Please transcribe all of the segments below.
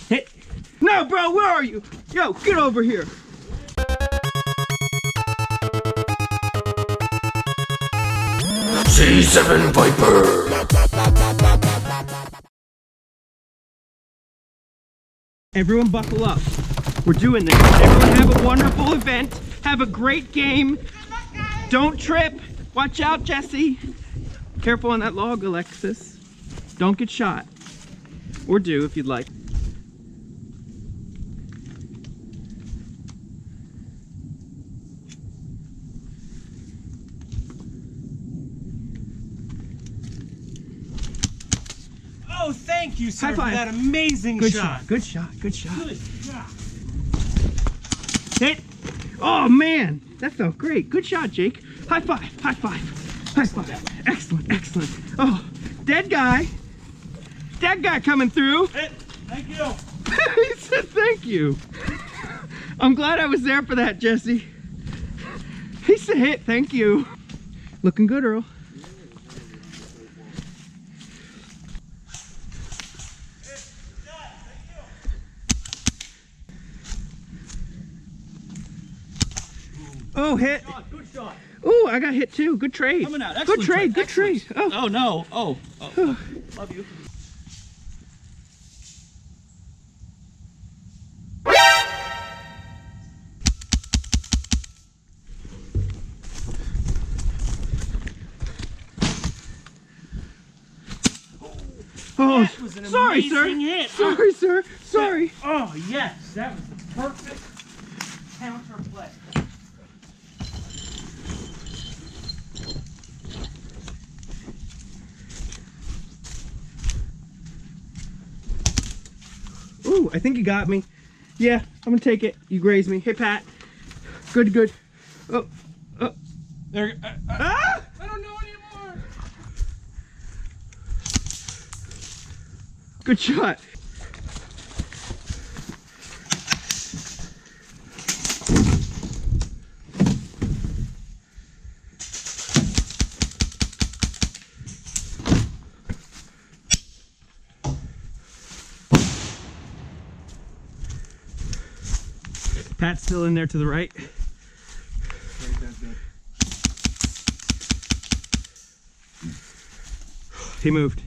Hit. No, bro, where are you? Yo, get over here. C7 Viper. Everyone buckle up. We're doing this. Everyone have a wonderful event. Have a great game. Don't trip. Watch out, Jesse. Careful on that log, Alexis. Don't get shot. Or do if you'd like. Oh, thank you, sir, High for five. that amazing Good shot. shot. Good shot. Good shot. Good shot. Hit. Oh, man. That felt great. Good shot, Jake. High five. High five. High five. Excellent. Excellent. Oh, dead guy. Dead guy coming through. Hit. Thank you. He said thank you. I'm glad I was there for that, Jesse. He said hit. Thank you. Looking good, Earl. Oh, hit. Good shot. Oh, I got hit too. Good trade. Coming out. Good Excellent trade. Good Excellent. trade. Oh. Oh, no. Oh. Love you. Oh, That was an sorry, sir. amazing hit. Sorry, sir. Sorry. Oh, yes. That was the perfect counter play. Ooh, I think you got me. Yeah, I'm gonna take it. You grazed me. Hey, Pat. Good, good. Oh, oh. There. Ah! I don't know anymore. Good shot. Pat's still in there to the right. He moved.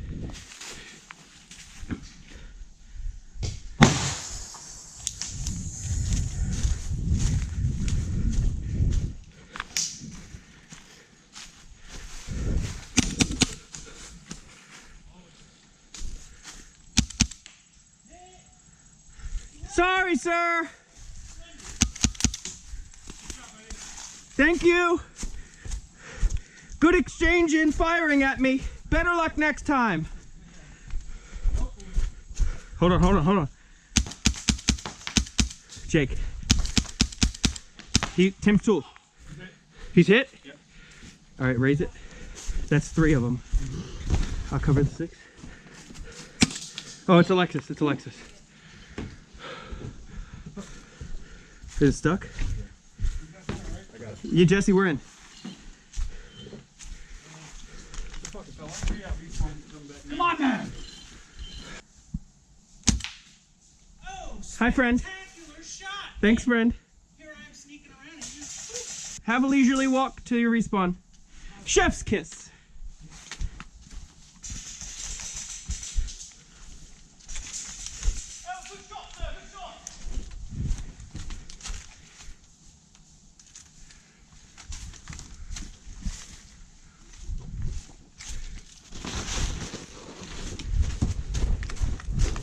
Sorry, sir. Thank you. Good exchange in firing at me. Better luck next time. Hold on, hold on, hold on. Jake. Tim's tool. He's hit? Yep. All right, raise it. That's 3 of them. I'll cover the 6. Oh, it's Alexis. It's Alexis. Is it stuck? You, Jesse, we're in. Come on, man. Oh, Hi, friend. spectacular shot. Thanks, friend. Here I am sneaking around and you. Have a leisurely walk to your respawn. Chef's kiss. Oh, good shot, sir. Good shot.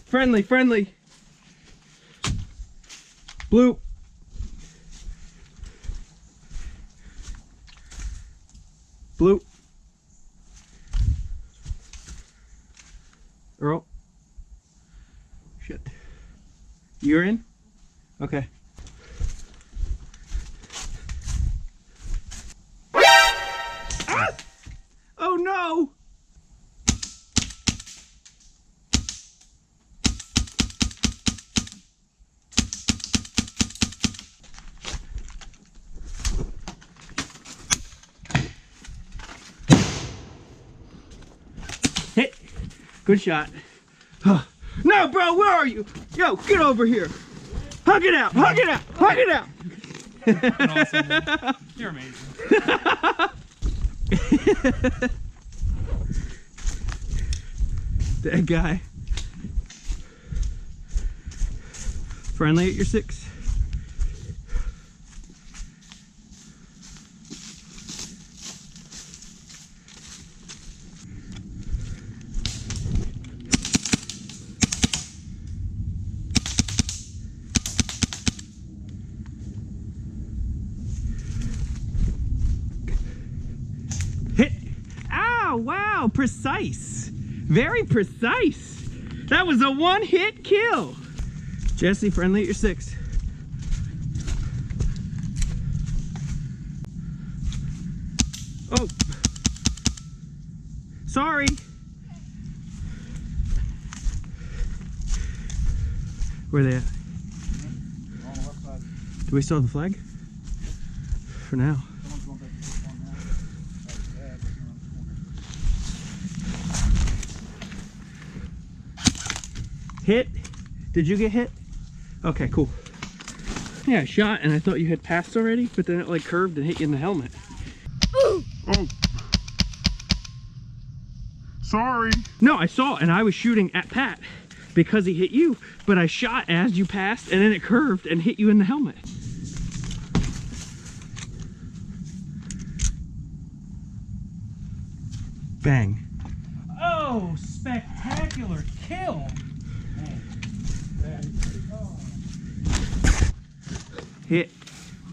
Friendly, friendly. Blue. Blue. Earl. Shit. You're in? Okay. Ah! Oh no! Hit. Good shot. No! Yo, bro, where are you? Yo, get over here. Hug it out, hug it out, hug it out. Awesome, man. You're amazing. That guy. Friendly at your 6. Hit. Ow, wow, precise. Very precise. That was a one-hit kill. Jesse, friendly at your 6. Oh. Sorry. Where are they at? Do we still have the flag? For now. Hit? Did you get hit? Okay, cool. Yeah, I shot and I thought you had passed already, but then it like curved and hit you in the helmet. Oh. Sorry. No, I saw and I was shooting at Pat because he hit you, but I shot as you passed and then it curved and hit you in the helmet. Bang. Oh, spectacular kill. Hit.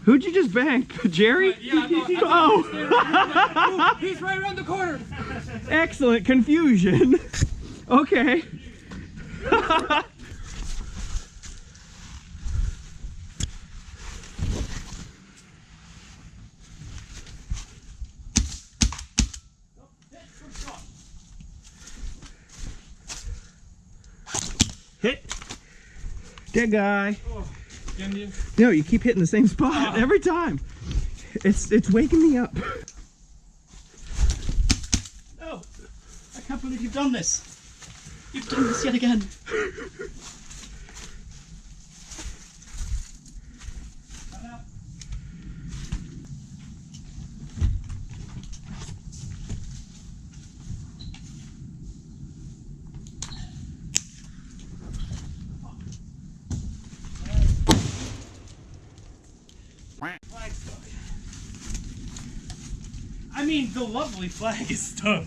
Who'd you just bang? Jerry? Yeah, Oh! He's right around the corner. Excellent confusion. Okay. Hit. Dead guy. No, you keep hitting the same spot every time. It's waking me up. No, I can't believe you've done this. You've done this yet again. I mean, the lovely flag is stuck.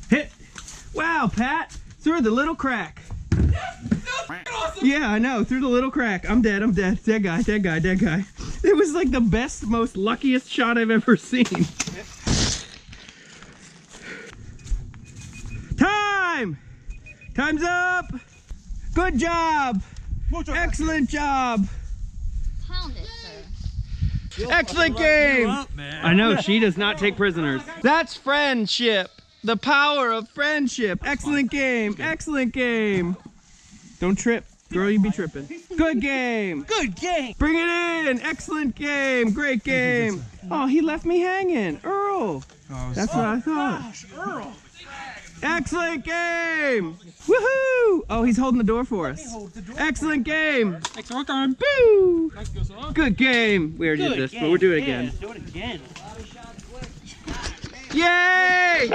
Hit. Wow, Pat. Through the little crack. Awesome. Yeah, I know. Through the little crack. I'm dead. I'm dead. Dead guy. Dead guy. Dead guy. It was like the best, most luckiest shot I've ever seen. Time. Time's up. Good job. Excellent job. Pound it, sir. Excellent game. Up, man. I know, she does not take prisoners. That's friendship. The power of friendship. Excellent game. Excellent game. Don't trip. Girl, you be tripping. Good game. Good game. Bring it in. Excellent game. Great game. Oh, he left me hanging. Earl. That's what I thought. Gosh, Earl. Excellent game. Woohoo. Oh, he's holding the door for us. Excellent game. Excellent time. Boo. Thanks, goes on. Good game. We already did this, but we'll do it again. Do it again. Yay!